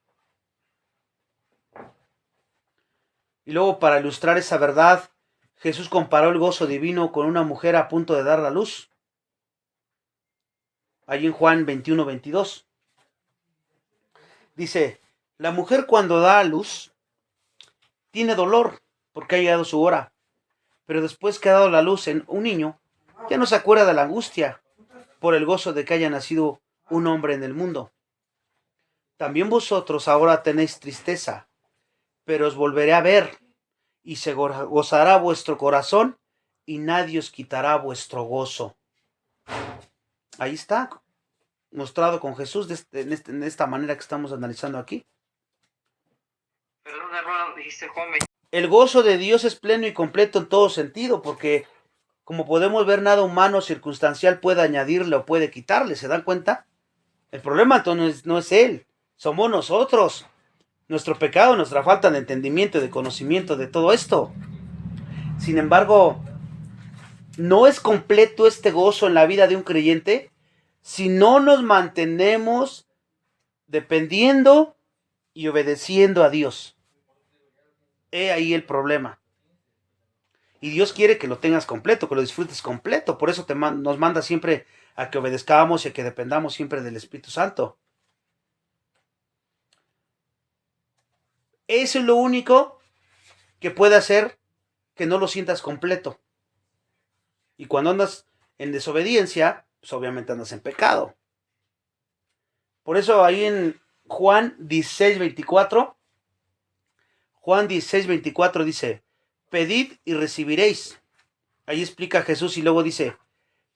Y luego, para ilustrar esa verdad, Jesús comparó el gozo divino con una mujer a punto de dar la luz. Allí en Juan 21:22. Dice, la mujer cuando da a luz tiene dolor porque ha llegado su hora, pero después que ha dado la luz en un niño, ya no se acuerda de la angustia por el gozo de que haya nacido un hombre en el mundo. También vosotros ahora tenéis tristeza, pero os volveré a ver, y se gozará vuestro corazón, y nadie os quitará vuestro gozo. Ahí está, mostrado con Jesús en esta manera que estamos analizando aquí. Perdón, hermano, dijiste Juan. El gozo de Dios es pleno y completo en todo sentido, porque como podemos ver, nada humano circunstancial puede añadirle o puede quitarle, ¿se dan cuenta? El problema entonces no es Él, somos nosotros, nuestro pecado, nuestra falta de entendimiento y de conocimiento de todo esto. Sin embargo, no es completo este gozo en la vida de un creyente si no nos mantenemos dependiendo y obedeciendo a Dios. He ahí el problema. Y Dios quiere que lo tengas completo, que lo disfrutes completo. Por eso nos manda siempre a que obedezcamos y a que dependamos siempre del Espíritu Santo. Eso es lo único que puede hacer que no lo sientas completo. Y cuando andas en desobediencia, pues obviamente andas en pecado. Por eso ahí en Juan 16:24, Juan 16:24 dice, pedid y recibiréis. Ahí explica Jesús y luego dice,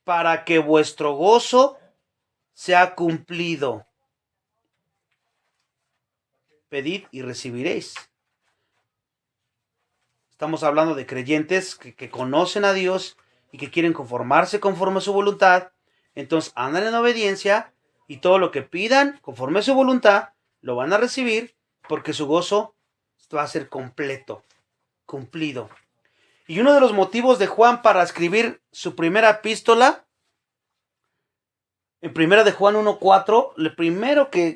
para que vuestro gozo sea cumplido. Pedid y recibiréis. Estamos hablando de creyentes que conocen a Dios y que quieren conformarse conforme a su voluntad. Entonces andan en obediencia y todo lo que pidan conforme a su voluntad lo van a recibir porque su gozo va a ser completo, cumplido. Y uno de los motivos de Juan para escribir su primera epístola, en primera de Juan 1:4,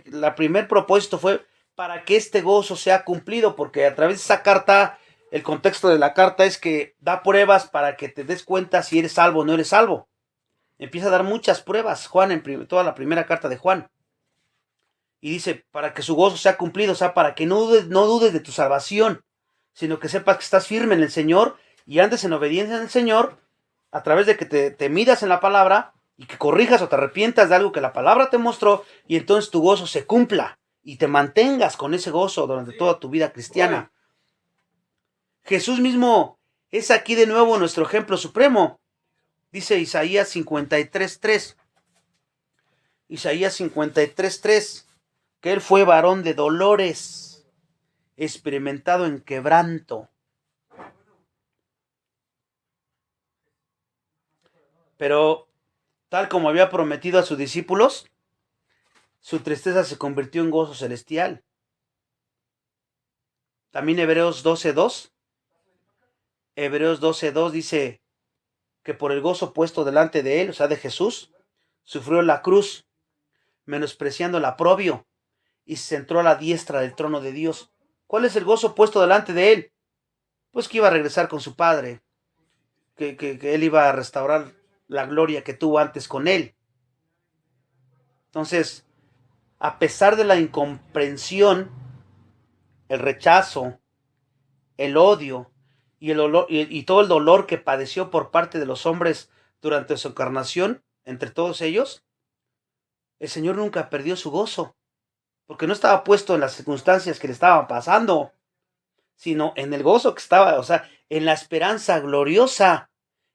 la primer propósito fue para que este gozo sea cumplido, porque a través de esa carta, el contexto de la carta es que da pruebas para que te des cuenta si eres salvo o no eres salvo. Empieza a dar muchas pruebas Juan en toda la primera carta de Juan. Y dice, para que su gozo sea cumplido, o sea, para que no dudes de tu salvación, sino que sepas que estás firme en el Señor y andes en obediencia en el Señor, a través de que te midas en la palabra y que corrijas o te arrepientas de algo que la palabra te mostró, y entonces tu gozo se cumpla y te mantengas con ese gozo durante toda tu vida cristiana. Jesús mismo es aquí de nuevo nuestro ejemplo supremo. Dice Isaías 53:3. Isaías 53:3. Que él fue varón de dolores, experimentado en quebranto. Pero, tal como había prometido a sus discípulos, su tristeza se convirtió en gozo celestial. También Hebreos 12:2. Hebreos 12:2 dice que por el gozo puesto delante de él, o sea, de Jesús, sufrió la cruz, menospreciando el oprobio, y se sentó a la diestra del trono de Dios. ¿Cuál es el gozo puesto delante de él? Pues que iba a regresar con su padre, que él iba a restaurar la gloria que tuvo antes con él. Entonces, a pesar de la incomprensión, el rechazo, el odio y todo el dolor que padeció por parte de los hombres durante su encarnación, entre todos ellos, el Señor nunca perdió su gozo, porque no estaba puesto en las circunstancias que le estaban pasando, sino en el gozo que estaba, o sea, en la esperanza gloriosa.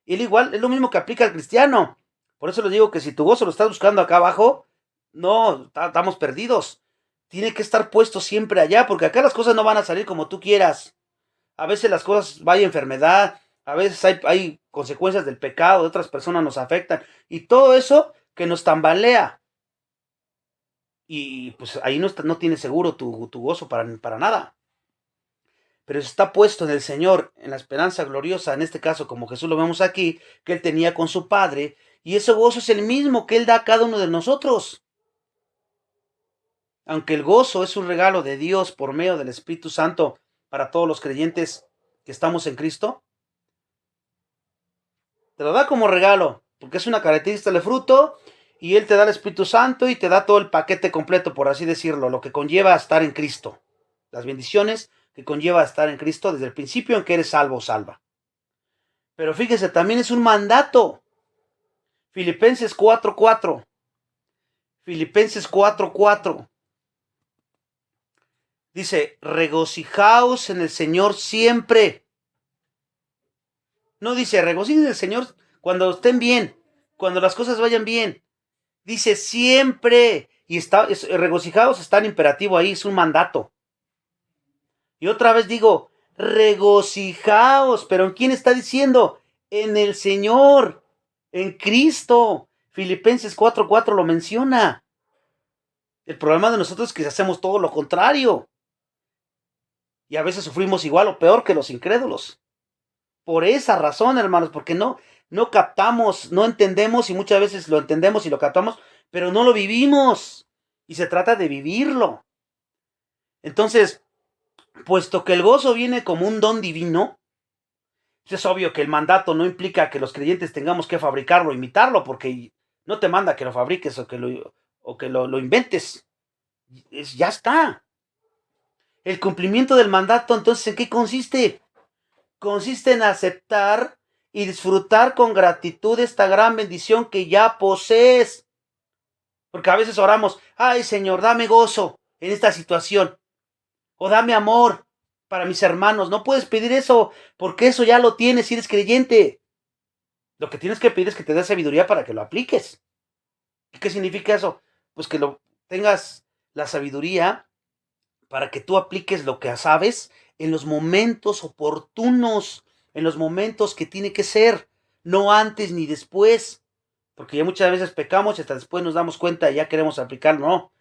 Él igual, es lo mismo que aplica al cristiano. Por eso les digo que si tu gozo lo estás buscando acá abajo, no, estamos perdidos. Tiene que estar puesto siempre allá, porque acá las cosas no van a salir como tú quieras. A veces las cosas, hay enfermedad, a veces hay consecuencias del pecado, de otras personas nos afectan, y todo eso que nos tambalea. Y pues ahí no tienes seguro tu gozo para nada. Pero está puesto en el Señor, en la esperanza gloriosa, en este caso como Jesús lo vemos aquí, que él tenía con su Padre, y ese gozo es el mismo que él da a cada uno de nosotros. Aunque el gozo es un regalo de Dios por medio del Espíritu Santo para todos los creyentes que estamos en Cristo, te lo da como regalo, porque es una característica del fruto, y él te da el Espíritu Santo y te da todo el paquete completo, por así decirlo, lo que conlleva a estar en Cristo, las bendiciones que conlleva a estar en Cristo desde el principio en que eres salvo o salva. Pero fíjese, también es un mandato. Filipenses 4:4. Filipenses 4:4. Dice, regocijaos en el Señor siempre. No dice, regocijen en el Señor cuando estén bien, cuando las cosas vayan bien. Dice siempre. Y regocijaos está en imperativo ahí, es un mandato. Y otra vez digo, regocijaos. ¿Pero en quién está diciendo? En el Señor, en Cristo. Filipenses 4:4 lo menciona. El problema de nosotros es que hacemos todo lo contrario. Y a veces sufrimos igual o peor que los incrédulos. Por esa razón, hermanos, porque no captamos, no entendemos, y muchas veces lo entendemos y lo captamos, pero no lo vivimos. Y se trata de vivirlo. Entonces, puesto que el gozo viene como un don divino, es obvio que el mandato no implica que los creyentes tengamos que fabricarlo, imitarlo, porque no te manda que lo fabriques o que lo inventes. Ya está. El cumplimiento del mandato, entonces, ¿en qué consiste? Consiste en aceptar y disfrutar con gratitud esta gran bendición que ya posees. Porque a veces oramos, ay Señor, dame gozo en esta situación, o dame amor para mis hermanos. No puedes pedir eso, porque eso ya lo tienes si eres creyente. Lo que tienes que pedir es que te dé sabiduría para que lo apliques. ¿Y qué significa eso? Pues que tengas la sabiduría para que tú apliques lo que sabes en los momentos oportunos, en los momentos que tiene que ser, no antes ni después, porque ya muchas veces pecamos y hasta después nos damos cuenta y ya queremos aplicarlo. No,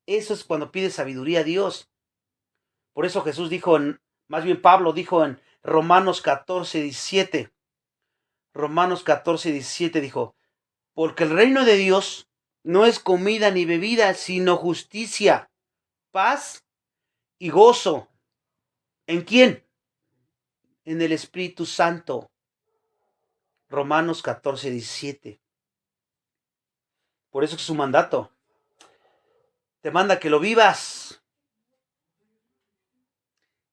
eso es cuando pides sabiduría a Dios. Por eso Jesús dijo, más bien Pablo dijo en Romanos 14:17, Romanos 14:17 dijo, porque el reino de Dios no es comida ni bebida, sino justicia, paz y gozo. ¿En quién? En el Espíritu Santo. Romanos 14:17. Por eso es su mandato. te manda que lo vivas.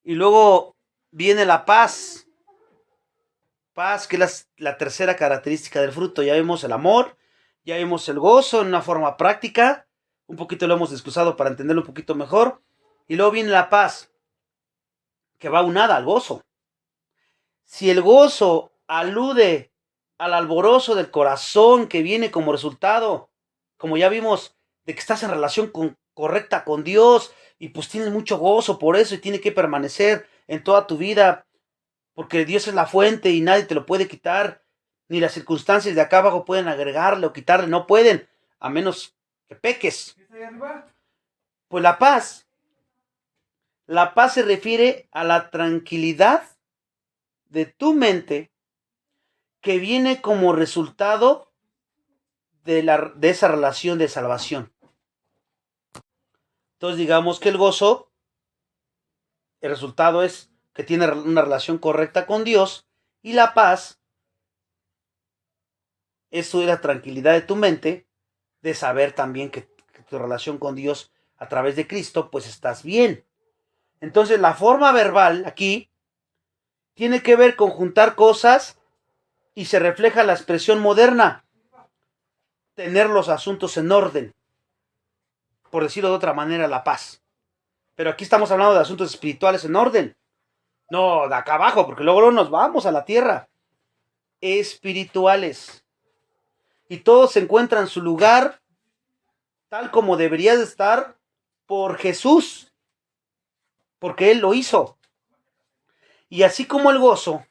Y luego viene la paz. Paz, que es la tercera característica del fruto. Ya vimos el amor, ya vimos el gozo en una forma práctica. Un poquito lo hemos desglosado para entenderlo un poquito mejor. Y luego viene la paz, que va unada al gozo. Si el gozo alude al alborozo del corazón que viene como resultado, como ya vimos, de que estás en relación correcta con Dios y pues tienes mucho gozo por eso y tiene que permanecer en toda tu vida, porque Dios es la fuente y nadie te lo puede quitar, ni las circunstancias de acá abajo pueden agregarle o quitarle, no pueden, a menos que peques. Pues la paz se refiere a la tranquilidad de tu mente que viene como resultado de esa relación de salvación. Entonces digamos que el gozo, el resultado es que tiene una relación correcta con Dios, y la paz, eso es la tranquilidad de tu mente, de saber también que tu relación con Dios a través de Cristo, pues estás bien. Entonces la forma verbal aquí tiene que ver con juntar cosas y se refleja la expresión moderna, tener los asuntos en orden, por decirlo de otra manera, la paz. Pero aquí estamos hablando de asuntos espirituales en orden, no de acá abajo, porque luego nos vamos a la tierra. Espirituales. Y todo se encuentra en su lugar, tal como debería de estar, por Jesús, porque Él lo hizo. Y así como el gozo,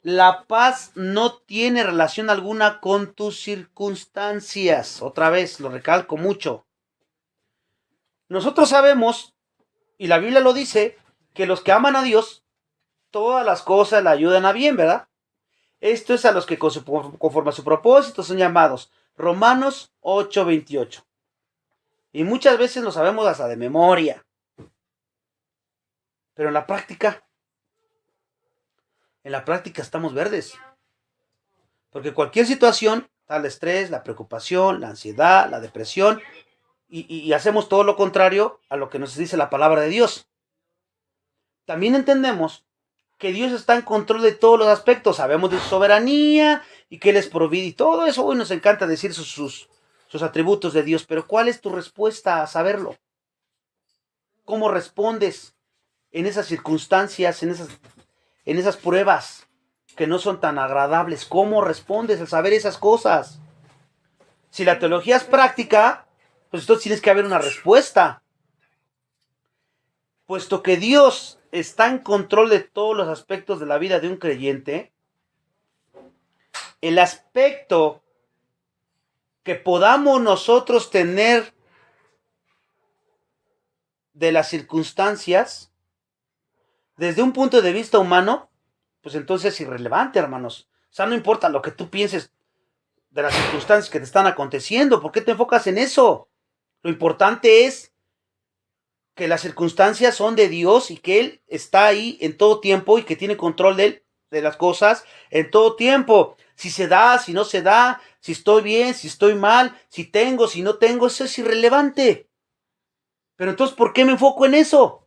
la paz no tiene relación alguna con tus circunstancias. Otra vez, lo recalco mucho. Nosotros sabemos, y la Biblia lo dice, que los que aman a Dios, todas las cosas le ayudan a bien, ¿verdad? Esto es a los que conforme a su propósito son llamados. Romanos 8:28. Y muchas veces lo sabemos hasta de memoria. Pero en la práctica estamos verdes. Porque cualquier situación, tal estrés, la preocupación, la ansiedad, la depresión, y hacemos todo lo contrario a lo que nos dice la palabra de Dios. También entendemos que Dios está en control de todos los aspectos. Sabemos de su soberanía y que Él es provide y todo eso. Hoy nos encanta decir sus atributos de Dios. Pero ¿cuál es tu respuesta a saberlo? ¿Cómo respondes en esas circunstancias, en esas pruebas que no son tan agradables? ¿Cómo respondes al saber esas cosas? Si la teología es práctica, pues entonces tienes que haber una respuesta. Puesto que Dios está en control de todos los aspectos de la vida de un creyente, el aspecto que podamos nosotros tener de las circunstancias, desde un punto de vista humano, pues entonces es irrelevante, hermanos. O sea, no importa lo que tú pienses de las circunstancias que te están aconteciendo, ¿por qué te enfocas en eso? Lo importante es que las circunstancias son de Dios y que Él está ahí en todo tiempo y que tiene control de las cosas en todo tiempo. Si se da, si no se da, si estoy bien, si estoy mal, si tengo, si no tengo, eso es irrelevante. Pero entonces, ¿por qué me enfoco en eso?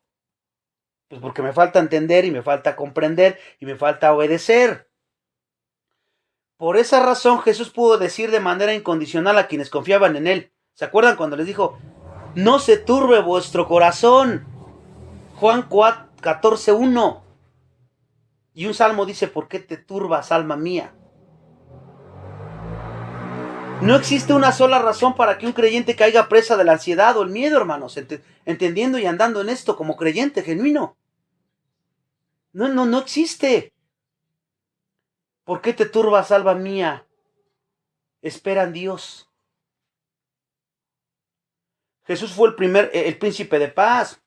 Pues porque me falta entender y me falta comprender y me falta obedecer. Por esa razón Jesús pudo decir de manera incondicional a quienes confiaban en Él. ¿Se acuerdan cuando les dijo, no se turbe vuestro corazón? Juan 14:1. Y un salmo dice, ¿por qué te turbas, alma mía? No existe una sola razón para que un creyente caiga presa de la ansiedad o el miedo, hermanos, entendiendo y andando en esto como creyente genuino. No existe. ¿Por qué te turbas, alma mía? Espera en Dios. Jesús fue el príncipe de paz,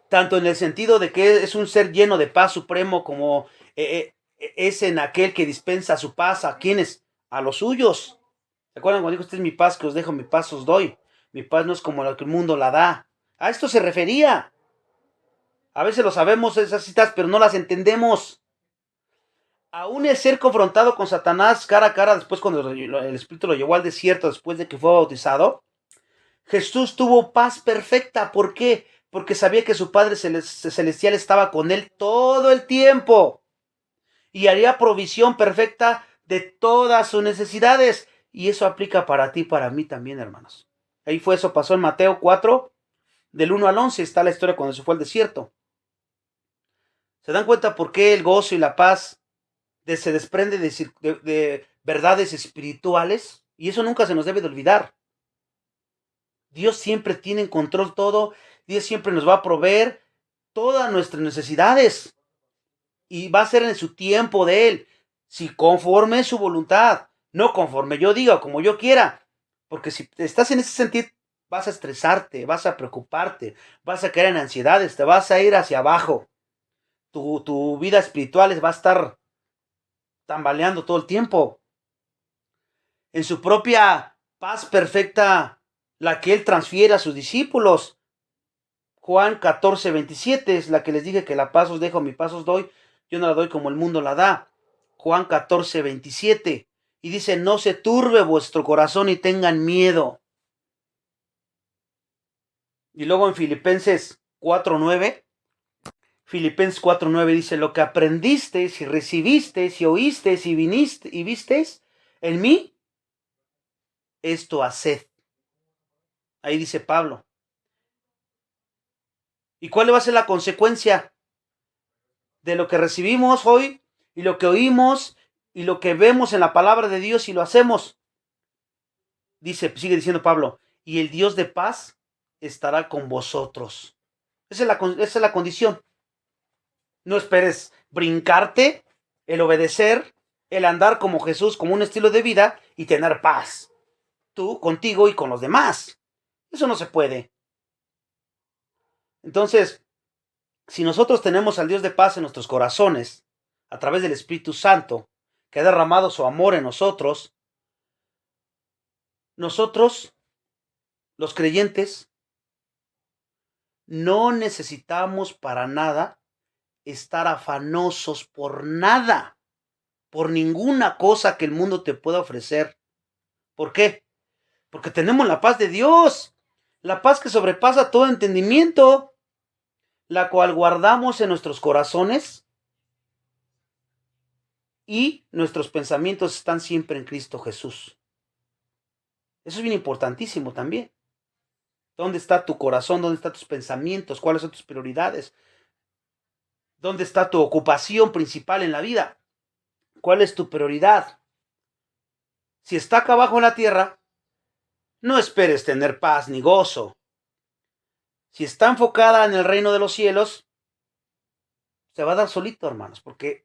tanto en el sentido de que es un ser lleno de paz supremo, como es en aquel que dispensa su paz a quienes, a los suyos. ¿Se acuerdan cuando dijo, esta es mi paz que os dejo, mi paz os doy? Mi paz no es como la que el mundo la da. A esto se refería. A veces lo sabemos esas citas, pero no las entendemos. Aún el ser confrontado con Satanás cara a cara, después cuando el Espíritu lo llevó al desierto, después de que fue bautizado, Jesús tuvo paz perfecta. ¿Por qué? Porque sabía que su Padre Celestial estaba con él todo el tiempo y haría provisión perfecta de todas sus necesidades. Y eso aplica para ti y para mí también, hermanos. Ahí fue, eso pasó en Mateo 4, del 1 al 11, está la historia cuando se fue al desierto. ¿Se dan cuenta por qué el gozo y la paz se desprende de verdades espirituales? Y eso nunca se nos debe de olvidar. Dios siempre tiene en control todo. Dios siempre nos va a proveer todas nuestras necesidades. Y va a ser en su tiempo de Él. Si conforme su voluntad. No conforme yo diga, como yo quiera. Porque si estás en ese sentido, vas a estresarte, vas a preocuparte, vas a caer en ansiedades, te vas a ir hacia abajo. Tu vida espiritual va a estar tambaleando todo el tiempo. En su propia paz perfecta, la que Él transfiere a sus discípulos. Juan 14, 27 es la que les dije que la paz os dejo, mi paz os doy. Yo no la doy como el mundo la da. Juan 14, 27. Y dice, no se turbe vuestro corazón y tengan miedo. Y luego en Filipenses 4:9, Filipenses 4:9 dice, lo que aprendisteis y recibisteis y oísteis y visteis en mí, esto haced. Ahí dice Pablo. ¿Y cuál va a ser la consecuencia de lo que recibimos hoy y lo que oímos y lo que vemos en la palabra de Dios y lo hacemos? Dice, sigue diciendo Pablo, y el Dios de paz estará con vosotros. Esa es la condición. No esperes brincarte, el obedecer, el andar como Jesús, como un estilo de vida y tener paz. Tú, contigo y con los demás. Eso no se puede. Entonces, si nosotros tenemos al Dios de paz en nuestros corazones, a través del Espíritu Santo, que ha derramado su amor en nosotros, los creyentes, no necesitamos para nada estar afanosos por nada, por ninguna cosa que el mundo te pueda ofrecer. ¿Por qué? Porque tenemos la paz de Dios, la paz que sobrepasa todo entendimiento, la cual guardamos en nuestros corazones y nuestros pensamientos están siempre en Cristo Jesús. Eso es bien importantísimo también. ¿Dónde está tu corazón? ¿Dónde están tus pensamientos? ¿Cuáles son tus prioridades? ¿Dónde está tu ocupación principal en la vida? ¿Cuál es tu prioridad? Si está acá abajo en la tierra, no esperes tener paz ni gozo. Si está enfocada en el reino de los cielos, se va a dar solito, hermanos, porque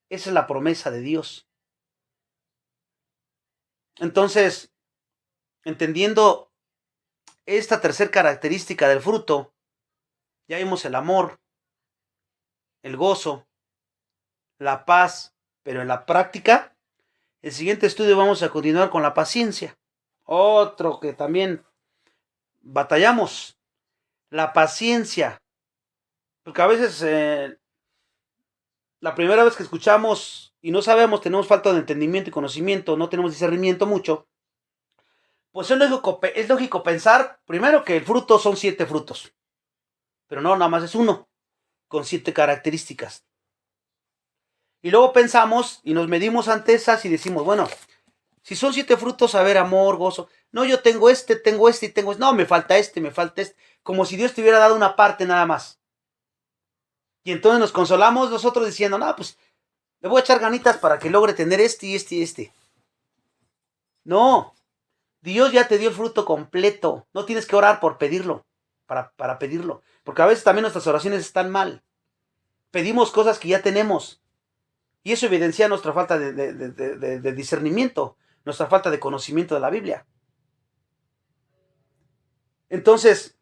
esa es la promesa de Dios. Entonces, entendiendo esta tercera característica del fruto, ya vimos el amor, el gozo, la paz, pero en la práctica, el siguiente estudio vamos a continuar con la paciencia. Otro que también batallamos, la paciencia. Porque a veces la primera vez que escuchamos y no sabemos, tenemos falta de entendimiento y conocimiento, no tenemos discernimiento mucho, pues es lógico pensar, primero que el fruto son 7 frutos, pero no, nada más es uno, con 7 características. Y luego pensamos y nos medimos ante esas y decimos, bueno, si son 7 frutos, a ver, amor, gozo. No, yo tengo este y tengo este. No, me falta este. Como si Dios te hubiera dado una parte nada más. Y entonces nos consolamos nosotros diciendo, no, pues le voy a echar ganitas para que logre tener este y este y este. No, Dios ya te dio el fruto completo. No tienes que orar por pedirlo, para pedirlo. Porque a veces también nuestras oraciones están mal. Pedimos cosas que ya tenemos. Y eso evidencia nuestra falta de discernimiento, nuestra falta de conocimiento de la Biblia. Entonces,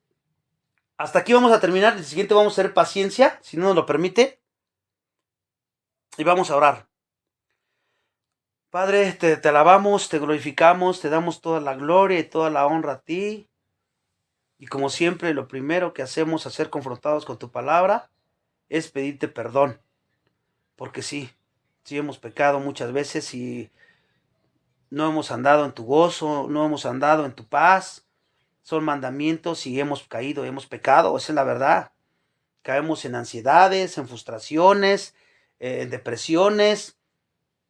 hasta aquí vamos a terminar. El siguiente vamos a hacer paciencia, si no nos lo permite. Y vamos a orar. Padre, te alabamos, te glorificamos, te damos toda la gloria y toda la honra a ti. Y como siempre, lo primero que hacemos al ser confrontados con tu palabra es pedirte perdón. Porque sí hemos pecado muchas veces y no hemos andado en tu gozo, no hemos andado en tu paz. son mandamientos y hemos caído, hemos pecado, esa es la verdad. Caemos en ansiedades, en frustraciones, en depresiones,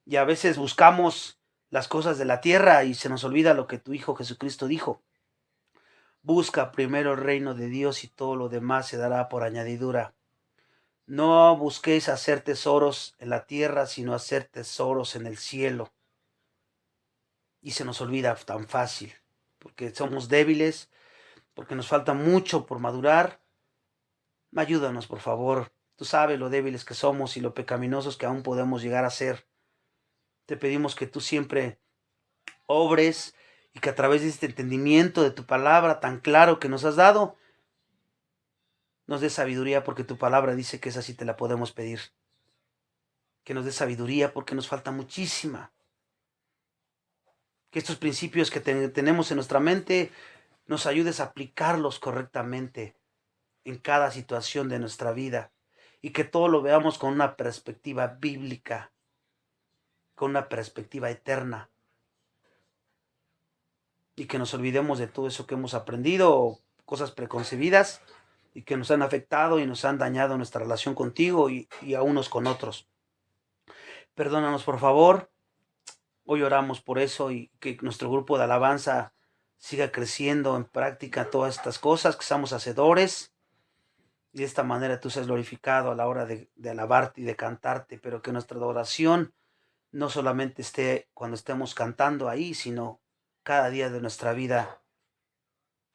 y a veces buscamos las cosas de la tierra y se nos olvida lo que tu Hijo Jesucristo dijo. Busca primero el reino de Dios y todo lo demás se dará por añadidura. No busquéis hacer tesoros en la tierra, sino hacer tesoros en el cielo. Y se nos olvida tan fácil, porque somos débiles, porque nos falta mucho por madurar. Ayúdanos, por favor. Tú sabes lo débiles que somos y lo pecaminosos que aún podemos llegar a ser. Te pedimos que tú siempre obres y que a través de este entendimiento de tu palabra tan claro que nos has dado, nos des sabiduría, porque tu palabra dice que esa sí te la podemos pedir. Que nos des sabiduría porque nos falta muchísima. Que estos principios que tenemos en nuestra mente nos ayudes a aplicarlos correctamente en cada situación de nuestra vida y que todo lo veamos con una perspectiva bíblica, con una perspectiva eterna, y que nos olvidemos de todo eso que hemos aprendido, cosas preconcebidas y que nos han afectado y nos han dañado nuestra relación contigo y a unos con otros. Perdónanos, por favor. Hoy oramos por eso y que nuestro grupo de alabanza siga creciendo en práctica todas estas cosas, que seamos hacedores y de esta manera tú seas glorificado a la hora de alabarte y de cantarte, pero que nuestra adoración no solamente esté cuando estemos cantando ahí, sino cada día de nuestra vida,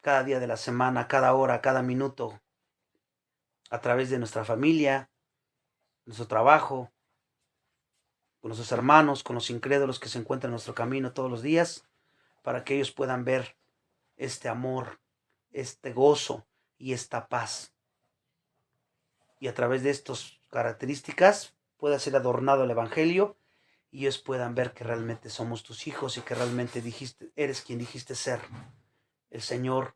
cada día de la semana, cada hora, cada minuto, a través de nuestra familia, nuestro trabajo, con nuestros hermanos, con los incrédulos que se encuentran en nuestro camino todos los días, para que ellos puedan ver este amor, este gozo y esta paz. Y a través de estas características pueda ser adornado el Evangelio y ellos puedan ver que realmente somos tus hijos y que realmente eres quien dijiste ser, el Señor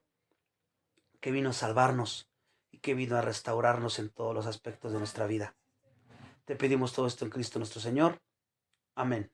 que vino a salvarnos y que vino a restaurarnos en todos los aspectos de nuestra vida. Te pedimos todo esto en Cristo nuestro Señor. Amén.